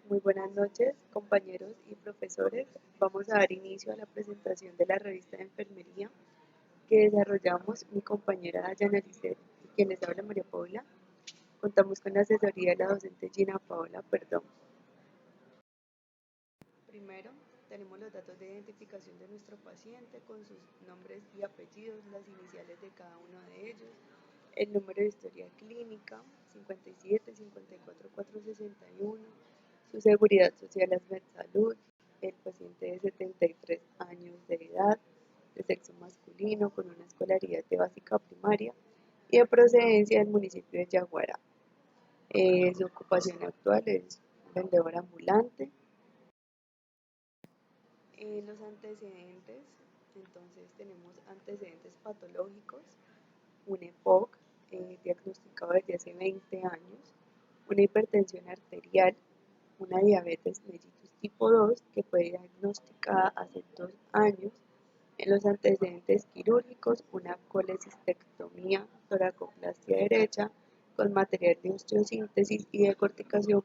Muy buenas noches, compañeros y profesores. Vamos a dar inicio a la presentación de la revista de enfermería que desarrollamos mi compañera Dayana Lisset y quien les habla María Paula. Contamos con la asesoría de la docente Gina Paola Perdón. Primero, tenemos los datos de identificación de nuestro paciente con sus nombres y apellidos, las iniciales de cada uno de ellos, el número de historia clínica 57 54 461, su seguridad social Salud, el paciente de 73 años de edad, de sexo masculino, con una escolaridad de básica primaria y de procedencia del municipio de Yaguará. Su ocupación actual es vendedor ambulante. Los antecedentes, entonces tenemos antecedentes patológicos, un EPOC diagnosticado desde hace 20 años, una hipertensión arterial, una diabetes mellitus tipo 2 que fue diagnosticada hace 2 años. En los antecedentes quirúrgicos, una colecistectomía, toracoplastia derecha con material de osteosíntesis y decorticación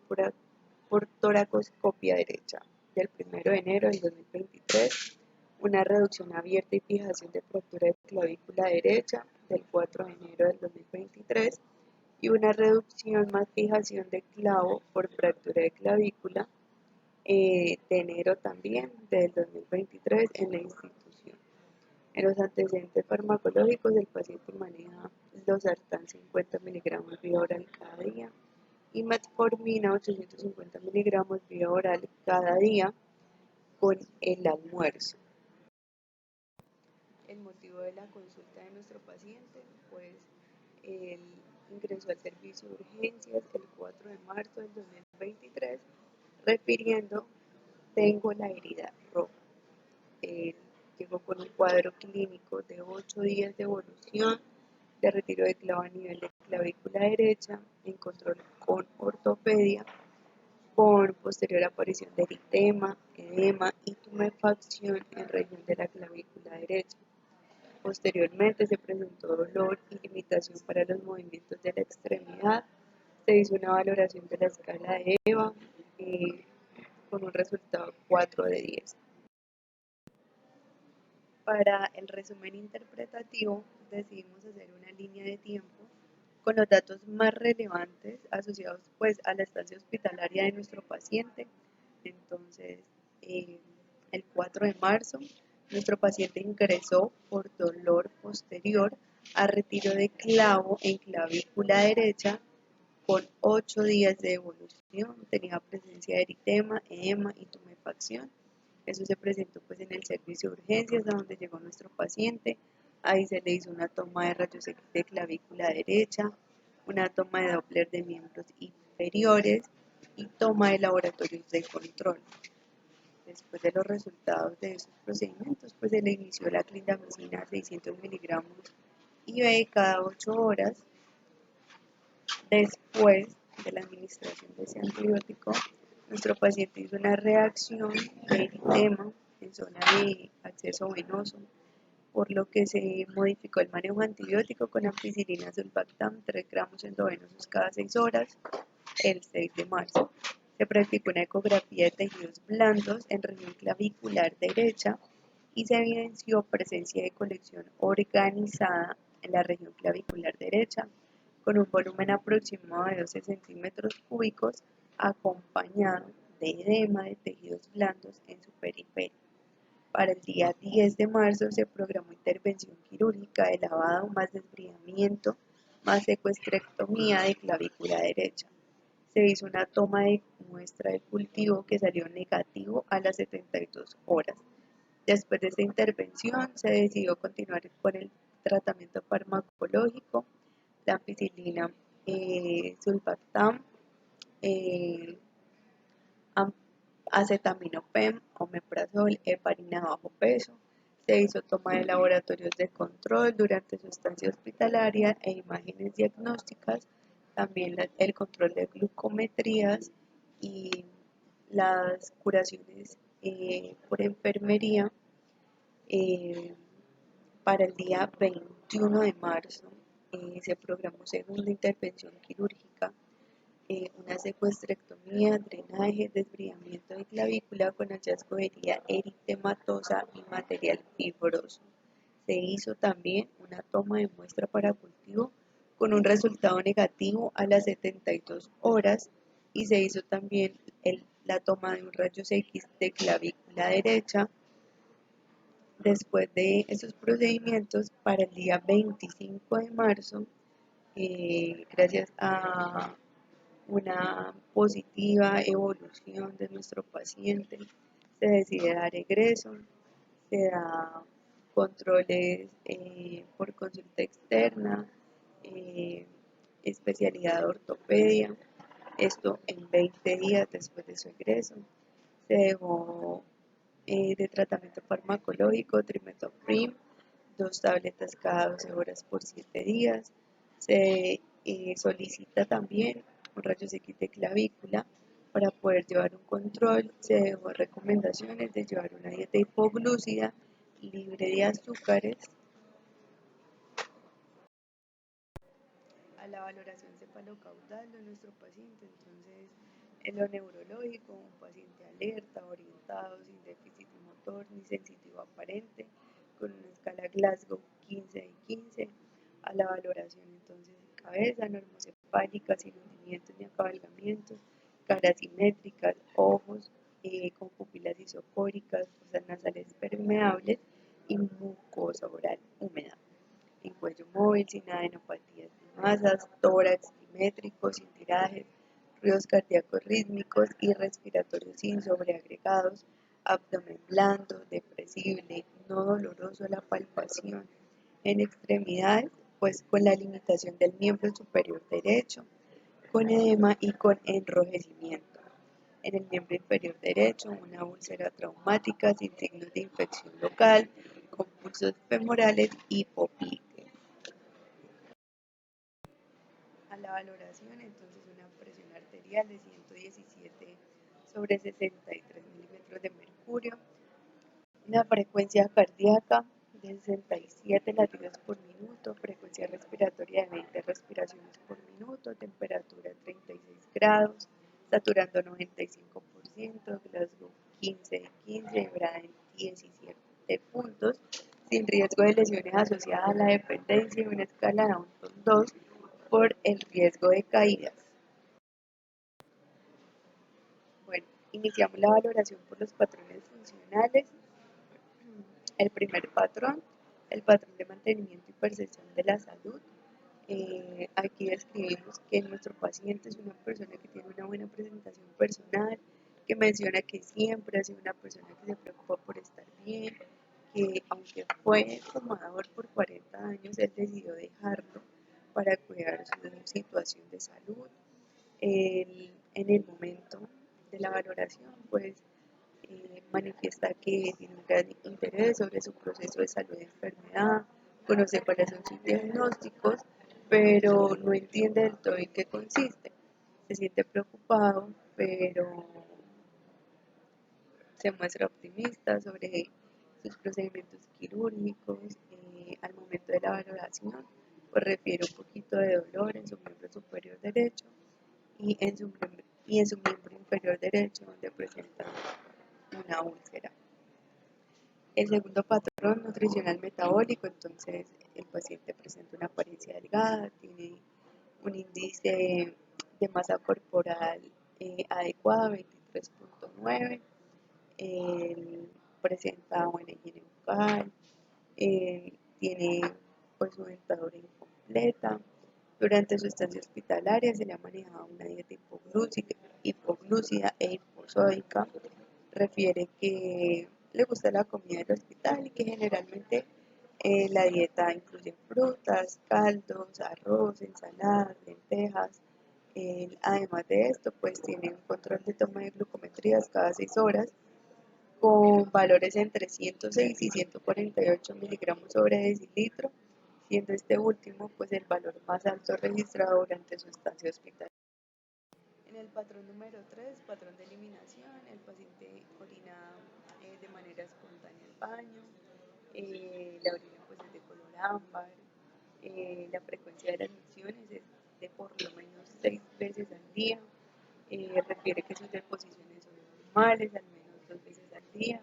por toracoscopia derecha del 1 de enero del 2023, una reducción abierta y fijación de fractura de clavícula derecha del 4 de enero del 2023 y una reducción más fijación de clavo por fractura de clavícula de enero también del 2023 en la institución. En los antecedentes farmacológicos, el paciente maneja losartán 50 miligramos vía oral cada día y metformina 850 miligramos vía oral cada día con el almuerzo. El motivo de la consulta de nuestro paciente, pues él ingresó al servicio de urgencias el 4 de marzo del 2023 refiriendo: tengo la herida roja. Él llegó con un cuadro clínico de 8 días de evolución, de retiro de clavo a nivel de clavícula derecha, en control con ortopedia, con posterior aparición de eritema, edema y tumefacción en región de la clavícula derecha. Posteriormente se presentó dolor y limitación para los movimientos de la extremidad. Se hizo una valoración de la escala de EVA con un resultado 4 de 10. Para el resumen interpretativo decidimos hacer una línea de tiempo con los datos más relevantes asociados pues a la estancia hospitalaria de nuestro paciente. Entonces, el 4 de marzo, nuestro paciente ingresó por dolor posterior a retiro de clavo en clavícula derecha con 8 días de evolución, tenía presencia de eritema, edema y tumefacción. Eso se presentó pues en el servicio de urgencias a donde llegó nuestro paciente. Ahí se le hizo una toma de rayos X de clavícula derecha, una toma de Doppler de miembros inferiores y toma de laboratorios de control. Después de los resultados de esos procedimientos, pues se le inició la clindamicina 600 miligramos IV cada 8 horas. Después de la administración de ese antibiótico, nuestro paciente hizo una reacción de eritema en zona de acceso venoso, por lo que se modificó el manejo antibiótico con ampicilina sulbactam 3 gramos endovenosos cada 6 horas el 6 de marzo. Se practicó una ecografía de tejidos blandos en región clavicular derecha y se evidenció presencia de colección organizada en la región clavicular derecha, con un volumen aproximado de 12 centímetros cúbicos, acompañado de edema de tejidos blandos en su periferia. Para el día 10 de marzo se programó intervención quirúrgica de lavado más desbridamiento más secuestrectomía de clavícula derecha. Se hizo una toma de muestra de cultivo que salió negativo a las 72 horas. Después de esta intervención se decidió continuar con el tratamiento farmacológico, la ampicilina sulbactam, eh, acetaminofén, omeprazol, heparina bajo peso. Se hizo toma de laboratorios de control durante su estancia hospitalaria e imágenes diagnósticas, también el control de glucometrías y las curaciones por enfermería. Para el día 21 de marzo se programó segunda intervención quirúrgica una secuestrectomía, drenaje, desbridamiento de clavícula con hallazgo de herida eritematosa y material fibroso. Se hizo también una toma de muestra para cultivo con un resultado negativo a las 72 horas y se hizo también la toma de un rayos X de clavícula derecha. Después de esos procedimientos, para el día 25 de marzo, gracias a una positiva evolución de nuestro paciente, se decide dar egreso, se da controles por consulta externa, eh, especialidad de ortopedia, esto en 20 días después de su egreso. Se dejó de tratamiento farmacológico, trimethoprim, 2 tabletas cada 12 horas por 7 días. Se solicita también un rayos X de clavícula para poder llevar un control. Se dejó recomendaciones de llevar una dieta hipoglúcida, libre de azúcares. A la valoración cefalocaudal de nuestro paciente, entonces en lo neurológico, un paciente alerta, orientado, sin déficit motor ni sensitivo aparente, con una escala Glasgow 15 de 15. A la valoración entonces de cabeza, normocefálica, sin hundimientos ni acabalgamientos, caras simétricas, ojos con pupilas isocóricas, fosas nasales permeables y mucosa oral húmeda, en cuello móvil, sin adenopatías ni masas, tórax simétrico, sin tirajes, ruidos cardíacos rítmicos y respiratorios sin sobreagregados, abdomen blando, depresible, no doloroso a la palpación. En extremidades, pues con la limitación del miembro superior derecho, con edema y con enrojecimiento. En el miembro inferior derecho, una úlcera traumática sin signos de infección local, con pulsos femorales y poplites. A la valoración, entonces, una presión arterial de 117 sobre 63 milímetros de mercurio, una frecuencia cardíaca de 67 latidos por minuto, frecuencia respiratoria de 20 respiraciones por minuto, temperatura 36 grados, saturando 95%, Glasgow 15 de 15, Braden 17 puntos, sin riesgo de lesiones asociadas a la dependencia y una escala de Downton 2 por el riesgo de caídas. Bueno, iniciamos la valoración por los patrones funcionales. El primer patrón, el patrón de mantenimiento y percepción de la salud. Aquí describimos que nuestro paciente es una persona que tiene una buena presentación personal, que menciona que siempre ha sido una persona que se preocupa por estar bien, que aunque fue fumador por 40 años, él decidió dejarlo para cuidar su situación de salud. En el momento de la valoración, pues manifiesta que tiene un gran interés sobre su proceso de salud y enfermedad, conoce cuáles son sus diagnósticos, pero no entiende del todo en qué consiste. Se siente preocupado, pero se muestra optimista sobre sus procedimientos quirúrgicos. Al momento de la valoración, pues refiere un poquito de dolor en su miembro superior derecho y en su miembro inferior derecho, donde presenta una úlcera. El segundo patrón nutricional metabólico, entonces el paciente presenta una apariencia delgada, tiene un índice de masa corporal adecuado, 23.9, presenta buena higiene bucal, tiene pues su dentadura incompleta. Durante su estancia hospitalaria se le ha manejado una dieta hipoglúcida e hiposódica. Refiere que le gusta la comida del hospital y que generalmente la dieta incluye frutas, caldos, arroz, ensaladas, lentejas. Además de esto, pues tiene un control de toma de glucometrías cada 6 horas con valores entre 106 y 148 miligramos sobre decilitro, siendo este último pues el valor más alto registrado durante su estancia hospitalaria. En el patrón número 3, patrón de eliminación, el paciente orina de manera espontánea al baño, la orina pues es de color ámbar, la frecuencia de las misiones es de por lo menos 6 veces al día. Refiere que sus deposiciones son normales, al menos 2 veces al día.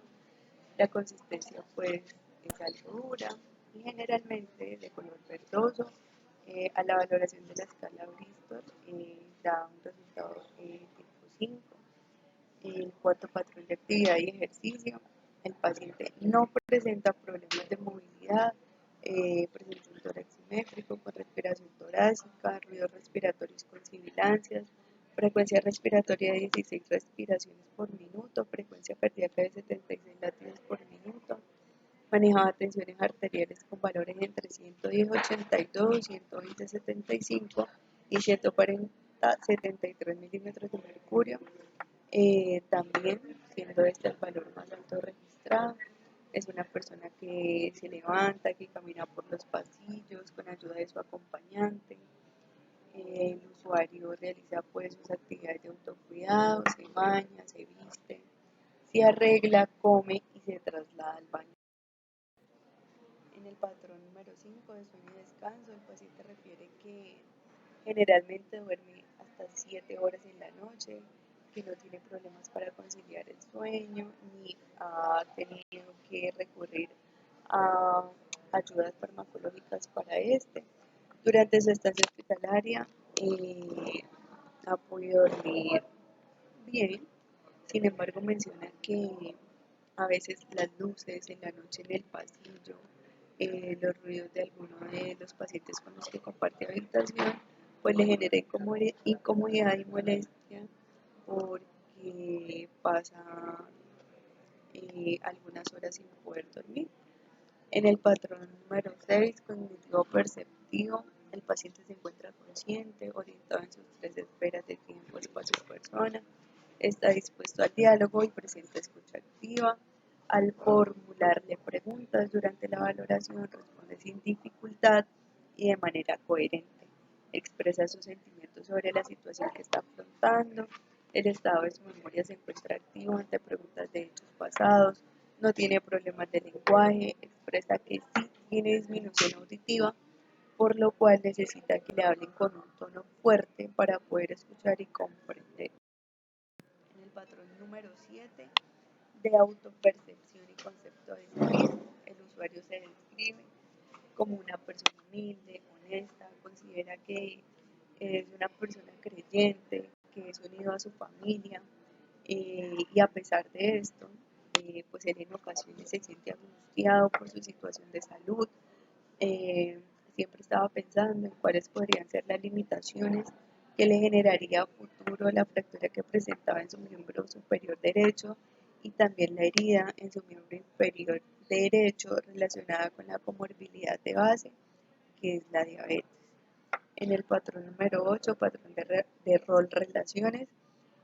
La consistencia pues es algo dura y generalmente de color verdoso. A la valoración de la escala Bristol da un resultado tipo 5. El cuarto patrón de actividad y ejercicio. El paciente no presenta problemas de movilidad, presenta un tórax simétrico con respiración torácica, ruidos respiratorios con sibilancias, frecuencia respiratoria de 16 respiraciones por minuto, frecuencia cardíaca de 76 latidos por minuto, manejaba tensiones arteriales con valores entre 110/82, 120/75 y 140/73 milímetros de mercurio. También, siendo este el valor más alto registrado, es una persona que se levanta, que camina por los pasillos con ayuda de su acompañante. El usuario realiza pues sus actividades de autocuidado, se baña, se viste, se arregla, come y se traslada al baño. En el patrón número 5 de sueño y descanso, el paciente refiere que generalmente duerme hasta 7 horas en la noche, que no tiene problemas para conciliar el sueño, ni ha tenido que recurrir a ayudas farmacológicas para este. Durante su estancia hospitalaria ha podido dormir bien, sin embargo menciona que a veces las luces en la noche en el pasillo, los ruidos de algunos de los pacientes con los que comparte habitación, pues le genera incomodidad y molestia porque pasa algunas horas sin poder dormir. En el patrón número 6, cognitivo perceptivo, el paciente se encuentra consciente, orientado en sus tres esferas de tiempo, espacio, persona, está dispuesto al diálogo y presenta escucha activa. Al formularle preguntas durante la valoración, responde sin dificultad y de manera coherente. Expresa sus sentimientos sobre la situación que está afrontando. El estado de su memoria se encuentra activo ante preguntas de hechos pasados. No tiene problemas de lenguaje. Expresa que sí tiene disminución auditiva, por lo cual necesita que le hablen con un tono fuerte para poder escuchar y comprender. En el patrón número 7 de autopercepción y concepto de sí mismo, el usuario se describe como una persona humilde, honesta, considera que es una persona creyente, que es unido a su familia, y a pesar de esto, pues él en ocasiones se siente angustiado por su situación de salud. eh, Siempre estaba pensando en cuáles podrían ser las limitaciones que le generaría a futuro la fractura que presentaba en su miembro superior derecho y también la herida en su miembro inferior derecho relacionada con la comorbilidad de base, que es la diabetes. En el patrón número 8, patrón de rol relaciones,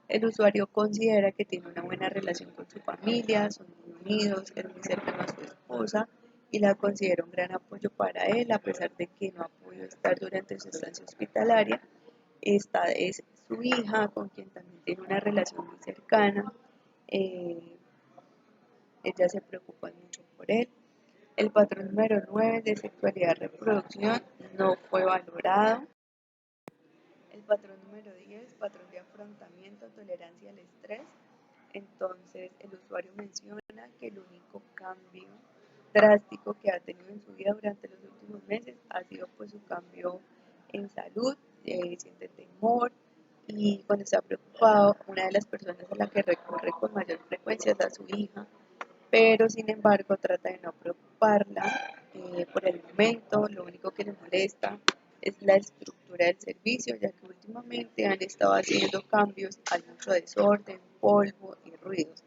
el usuario considera que tiene una buena relación con su familia, son muy unidos, es muy cercano a su esposa y la considera un gran apoyo para él, a pesar de que no ha podido estar durante su estancia hospitalaria. Esta es su hija, con quien también tiene una relación muy cercana. Eh, Ella se preocupa mucho por él. El patrón número 9 de sexualidad y reproducción no fue valorado. El patrón número 10, patrón de afrontamiento, tolerancia al estrés. Entonces, el usuario menciona que el único cambio drástico que ha tenido en su vida durante los últimos meses ha sido pues su cambio en salud, siente temor y cuando está preocupado, una de las personas a la que recurre con mayor frecuencia es a su hija, pero sin embargo trata de no preocuparla por el momento. Lo único que le molesta es la estructura del servicio, ya que últimamente han estado haciendo cambios, hay mucho desorden, polvo y ruidos.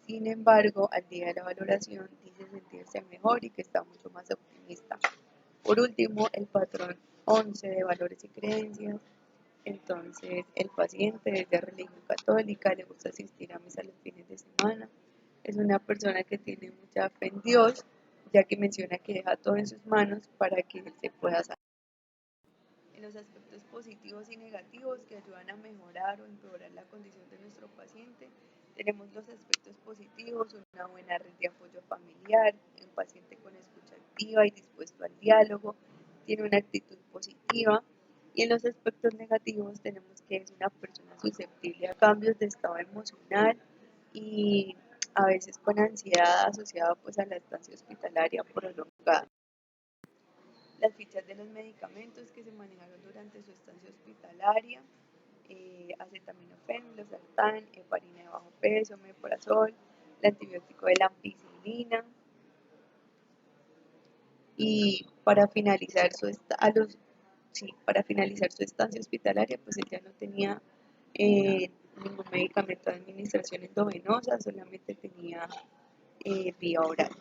Sin embargo, al día de la valoración dice sentirse mejor y que está mucho más optimista. Por último, el patrón 11 de valores y creencias. Entonces, el paciente es de religión católica, le gusta asistir a misa los fines de semana, es una persona que tiene mucha fe en Dios, ya que menciona que deja todo en sus manos para que él se pueda sanar. En los aspectos positivos y negativos que ayudan a mejorar o empeorar la condición de nuestro paciente, tenemos los aspectos positivos, una buena red de apoyo familiar, un paciente con escucha activa y dispuesto al diálogo, tiene una actitud positiva, Y en los aspectos negativos tenemos que es una persona susceptible a cambios de estado emocional y a veces con ansiedad asociada pues a la estancia hospitalaria prolongada. Las fichas de los medicamentos que se manejaron durante su estancia hospitalaria: acetaminofén, losartán, heparina de bajo peso, meprazol, el antibiótico de la ampicilina. Y para finalizar para finalizar su estancia hospitalaria, pues él ya no tenía ningún medicamento de administración endovenosa, solamente tenía vía oral.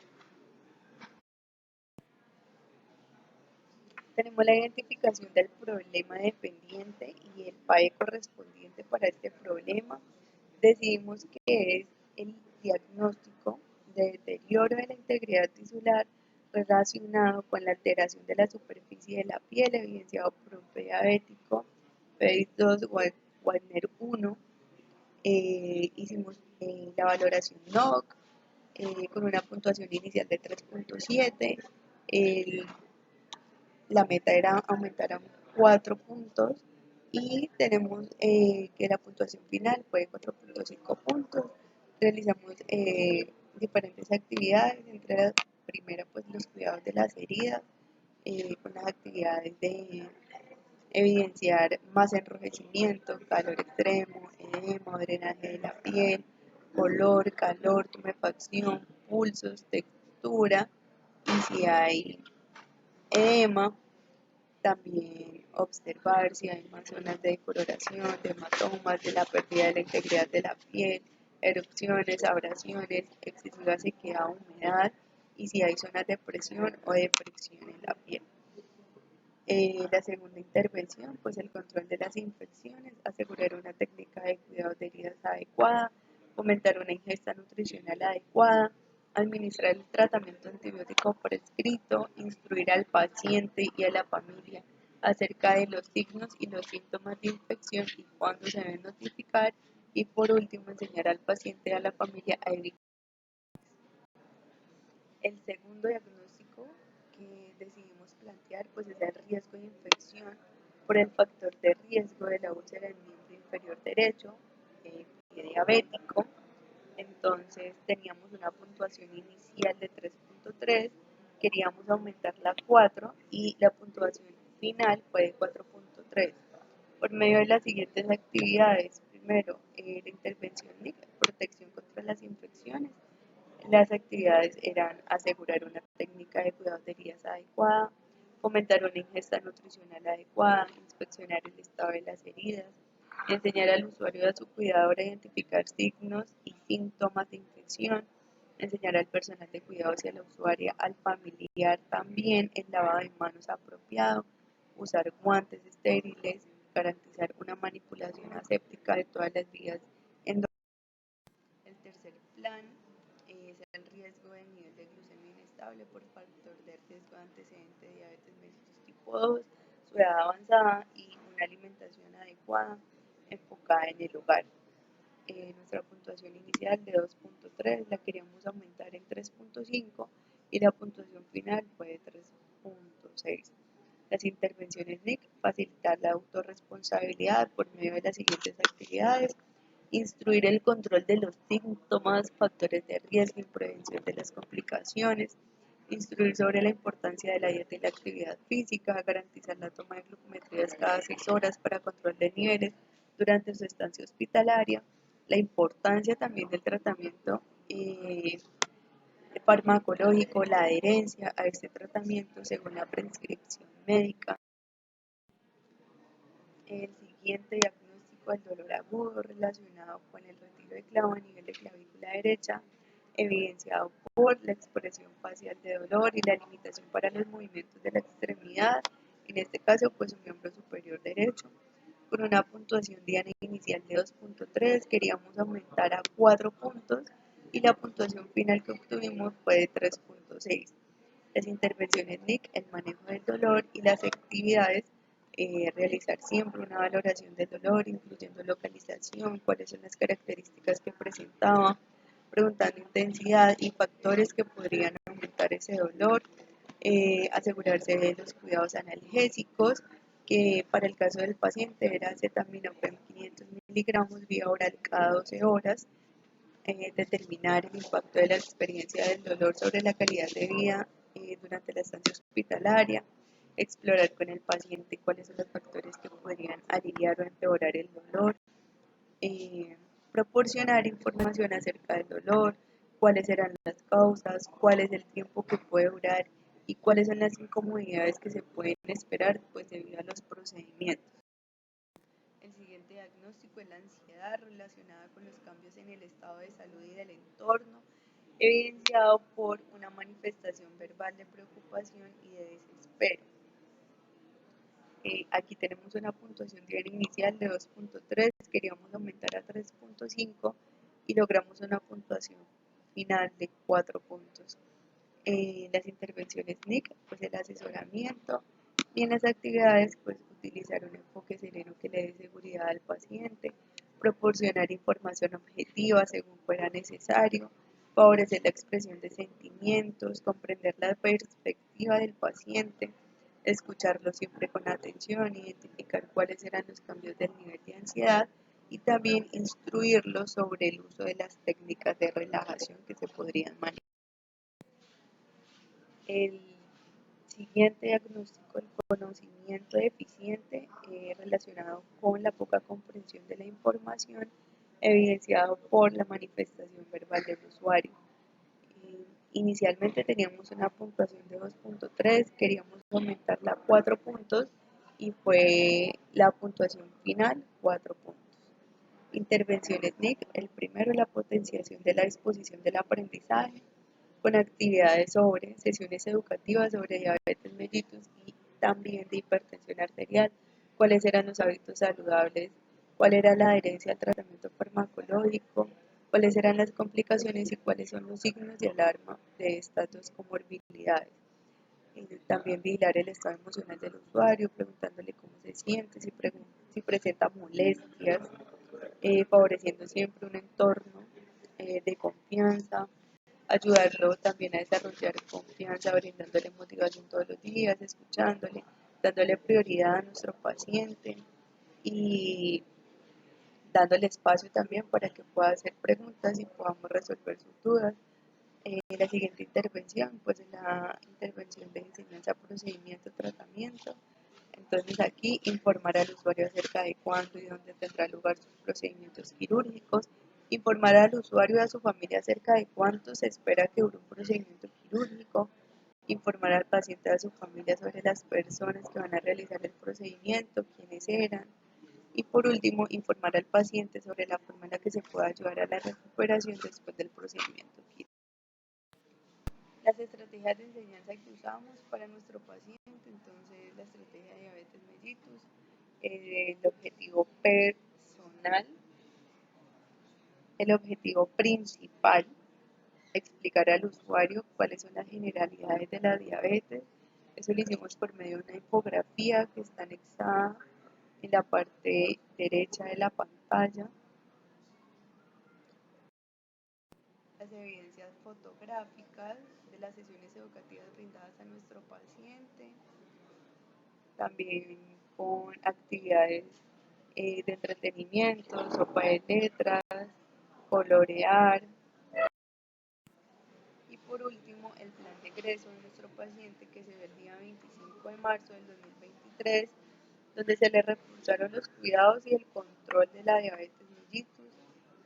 Tenemos la identificación del problema dependiente y el PAE correspondiente para este problema. Decidimos que es el diagnóstico de deterioro de la integridad tisular relacionado con la alteración de la superficie de la piel evidenciado por un prediabético, PEDIS-2 Wagner 1. Hicimos la valoración NOC con una puntuación inicial de 3.7. La meta era aumentar a 4 puntos y tenemos que la puntuación final fue de 4.5 puntos. Realizamos diferentes actividades, entre las primeras pues los cuidados de las heridas, con las actividades de evidenciar más enrojecimiento, calor extremo, edema, drenaje de la piel, color, calor, tumefacción, pulsos, textura y si hay edema, también observar si hay más zonas de decoloración, de hematomas, de la pérdida de la integridad de la piel, erupciones, abrasiones, excesiva sequedad, humedad y si hay zonas de presión o de fricción en la piel. La segunda intervención, pues el control de las infecciones, asegurar una técnica de cuidado de heridas adecuada, fomentar una ingesta nutricional adecuada, administrar el tratamiento antibiótico prescrito, instruir al paciente y a la familia acerca de los signos y los síntomas de infección y cuándo se deben notificar y por último enseñar al paciente y a la familia a evitar. El segundo diagnóstico que decidimos plantear pues es el riesgo de infección por el factor de riesgo de la úlcera del miembro inferior derecho, diabético. Entonces teníamos una puntuación inicial de 3.3, queríamos aumentarla a 4 y la puntuación final fue de 4.3. Por medio de las siguientes actividades: primero, la intervención NIC, protección contra las infecciones. Las actividades eran asegurar una técnica de cuidado de heridas adecuada, fomentar una ingesta nutricional adecuada, inspeccionar el estado de las heridas, enseñar al usuario y a su cuidador a identificar signos y síntomas de infección, enseñar al personal de cuidados y a la usuaria, al familiar también, el lavado de manos apropiado, usar guantes estériles, garantizar una manipulación aséptica de todas las vías endocrinales. El tercer plan es el riesgo de nivel de glucemia inestable por factor de riesgo de antecedente de diabetes mellitus tipo 2, su edad avanzada y una alimentación adecuada enfocada en el hogar. Nuestra puntuación inicial de 2.3 la queríamos aumentar en 3.5 y la puntuación final fue de 3.6. Las intervenciones NIC: facilitar la autorresponsabilidad por medio de las siguientes actividades: instruir el control de los síntomas, factores de riesgo y prevención de las complicaciones, instruir sobre la importancia de la dieta y la actividad física, garantizar la toma de glucometrías cada 6 horas para control de niveles durante su estancia hospitalaria, la importancia también del tratamiento farmacológico, la adherencia a este tratamiento según la prescripción médica. El siguiente diagnóstico: el dolor agudo relacionado con el retiro de clavo a nivel de clavícula derecha, evidenciado por la expresión facial de dolor y la limitación para los movimientos de la extremidad, en este caso pues su miembro superior derecho. Con una puntuación diana inicial de 2.3 queríamos aumentar a 4 puntos y la puntuación final que obtuvimos fue de 3.6. Las intervenciones NIC: el manejo del dolor y las actividades, realizar siempre una valoración del dolor, incluyendo localización, cuáles son las características que presentaba, preguntando intensidad y factores que podrían aumentar ese dolor, asegurarse de los cuidados analgésicos que para el caso del paciente era acetaminofén 500 miligramos vía oral cada 12 horas, determinar el impacto de la experiencia del dolor sobre la calidad de vida durante la estancia hospitalaria, explorar con el paciente cuáles son los factores que podrían aliviar o empeorar el dolor, eh, proporcionar información acerca del dolor, cuáles serán las causas, cuál es el tiempo que puede durar y cuáles son las incomodidades que se pueden esperar pues debido a los procedimientos. El siguiente diagnóstico es la ansiedad relacionada con los cambios en el estado de salud y del entorno, evidenciado por una manifestación verbal de preocupación y de desespero. Aquí tenemos una puntuación diaria inicial de 2.3, queríamos aumentar a 3.5 y logramos una puntuación final de 4 puntos. Las intervenciones NIC, pues el asesoramiento, y en las actividades, pues utilizar un enfoque sereno que le dé seguridad al paciente, proporcionar información objetiva según fuera necesario, favorecer la expresión de sentimientos, comprender la perspectiva del paciente, escucharlo siempre con atención, identificar cuáles eran los cambios del nivel de ansiedad y también instruirlo sobre el uso de las técnicas de relajación que se podrían manejar. El siguiente diagnóstico, el conocimiento deficiente relacionado con la poca comprensión de la información, evidenciado por la manifestación verbal del usuario. Inicialmente teníamos una puntuación de 2.3, queríamos aumentarla a 4 puntos y fue la puntuación final 4 puntos. Intervenciones NIC, el primero, la potenciación de la disposición del aprendizaje, con actividades sobre sesiones educativas sobre diabetes mellitus y también de hipertensión arterial, cuáles eran los hábitos saludables, cuál era la adherencia al tratamiento farmacológico, cuáles eran las complicaciones y cuáles son los signos de alarma de estas dos comorbilidades. También vigilar el estado emocional del usuario, preguntándole cómo se siente, si presenta molestias, favoreciendo siempre un entorno de confianza, ayudarlo también a desarrollar confianza, brindándole motivación todos los días, escuchándole, dándole prioridad a nuestro paciente y dándole espacio también para que pueda hacer preguntas y podamos resolver sus dudas. La siguiente intervención, pues es la intervención de enseñanza, procedimiento, tratamiento. Entonces aquí informar al usuario acerca de cuándo y dónde tendrá lugar sus procedimientos quirúrgicos, informar al usuario y a su familia acerca de cuánto se espera que dure un procedimiento quirúrgico, informar al paciente y a su familia sobre las personas que van a realizar el procedimiento, quiénes eran, y por último, informar al paciente sobre la forma en la que se puede ayudar a la recuperación después del procedimiento quirúrgico. Las estrategias de enseñanza que usamos para nuestro paciente, entonces la estrategia de diabetes mellitus, el objetivo personal, el objetivo principal, explicar al usuario cuáles son las generalidades de la diabetes. Eso lo hicimos por medio de una infografía que está anexada en la parte derecha de la pantalla. Las evidencias fotográficas de las sesiones educativas brindadas a nuestro paciente, también con actividades de entretenimiento, sopa de letras, colorear. Y por último, el plan de egreso de nuestro paciente que se ve el día 25 de marzo del 2023, donde se le reforzaron los cuidados y el control de la diabetes mellitus.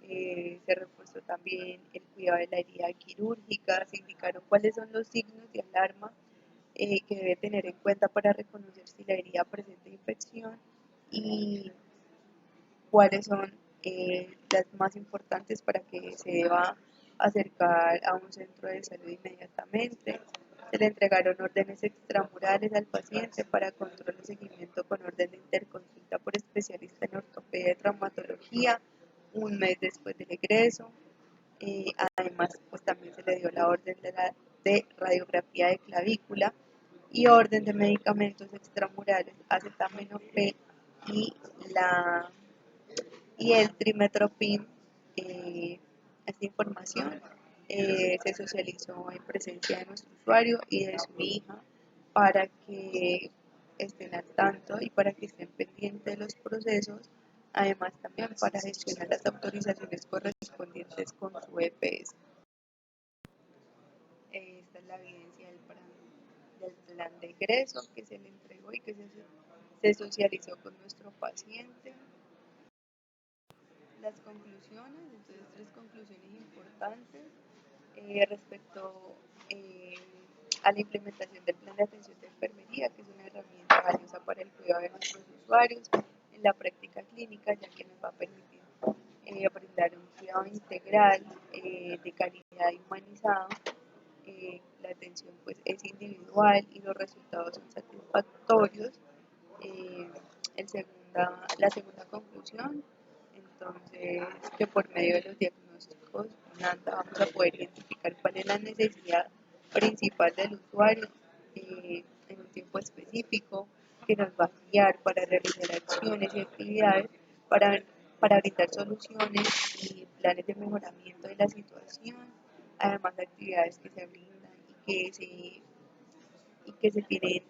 Se reforzó también el cuidado de la herida quirúrgica, se indicaron cuáles son los signos de alarma que debe tener en cuenta para reconocer si la herida presenta infección y cuáles son las más importantes para que se deba acercar a un centro de salud inmediatamente. Se le entregaron órdenes extramurales al paciente para control y seguimiento con orden de interconsulta por especialista en ortopedia y traumatología un mes después del egreso. Además, pues también se le dio la orden de radiografía de clavícula y orden de medicamentos extramurales, acetaminofén y la y el trimetropin. Esta información se socializó en presencia de nuestro usuario y de su hija para que estén al tanto y para que estén pendientes de los procesos, además también para gestionar las autorizaciones correspondientes con su EPS. Esta es la evidencia del plan de egreso que se le entregó y que se socializó con nuestro paciente. Las conclusiones, entonces tres conclusiones importantes respecto eh, a la implementación del plan de atención de enfermería, que es una herramienta valiosa para el cuidado de nuestros usuarios en la práctica clínica, ya que nos va a permitir brindar un cuidado integral, de calidad y humanizado. La atención pues es individual y los resultados son satisfactorios. Eh, la segunda conclusión, entonces, que por medio de los diagnósticos NANDA vamos a poder identificar cuál es la necesidad principal del usuario en un tiempo específico que nos va a guiar para realizar acciones y actividades para, para brindar soluciones y planes de mejoramiento de la situación, además de actividades que se brindan y que se tienen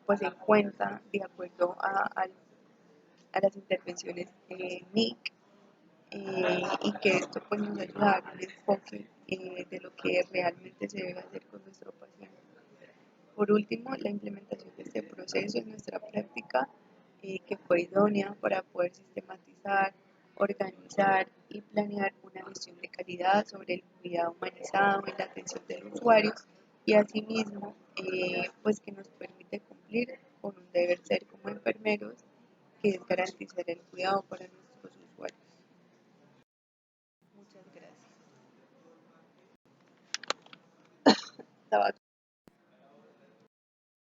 pues en cuenta de acuerdo a las intervenciones MIC, y que esto pues nos ayuda a dar un enfoque de lo que realmente se debe hacer con nuestro paciente. Por último, la implementación de este proceso en nuestra práctica, que fue idónea para poder sistematizar, organizar y planear una gestión de calidad sobre el cuidado humanizado en la atención del usuario y asimismo pues que nos permite cumplir con un deber ser como enfermeros, que es garantizar el cuidado para nuestros usuarios. Muchas gracias.